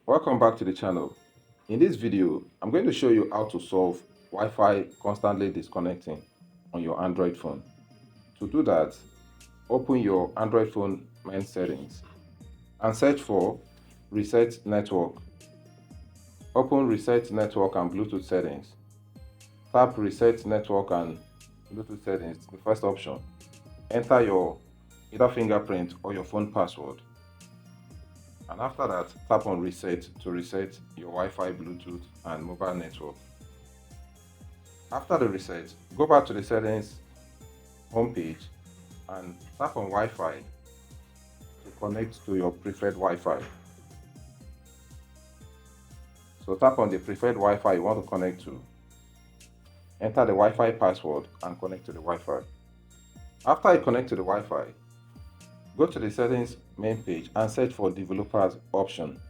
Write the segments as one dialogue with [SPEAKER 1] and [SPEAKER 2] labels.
[SPEAKER 1] Welcome back to the channel. In this video, I'm going to show you how to solve Wi-Fi constantly disconnecting on your Android phone. To do that, open your Android phone main settings and search for Reset Network. Open Reset Network and Bluetooth settings. Tap Reset Network and Bluetooth settings, the first option. Enter your either fingerprint or your phone password. And after that, tap on reset to reset your Wi-Fi, Bluetooth and mobile network. After the reset, go back to the settings homepage and tap on Wi-Fi to connect to your preferred Wi-Fi. So tap on the preferred Wi-Fi you want to connect to. Enter the Wi-Fi password and connect to the Wi-Fi. After you connect to the Wi-Fi, go to the settings main page and search for developers option.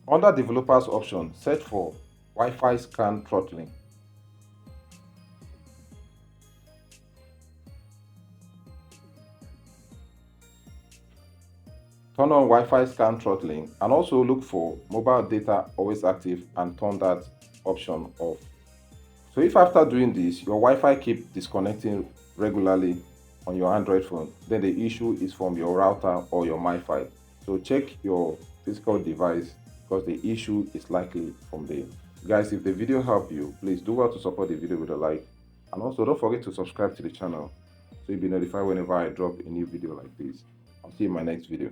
[SPEAKER 1] Under developers option, search for Wi-Fi scan throttling. Turn on Wi-Fi scan throttling and also look for mobile data always active and turn that option off. So if after doing this, your Wi-Fi keep disconnecting regularly on your Android phone, then the issue is from your router or your MiFi. So check your physical device because the issue is likely from there. Guys, if the video helped you, please do well to support the video with a like. And also don't forget to subscribe to the channel so you'll be notified whenever I drop a new video like this. I'll see you in my next video.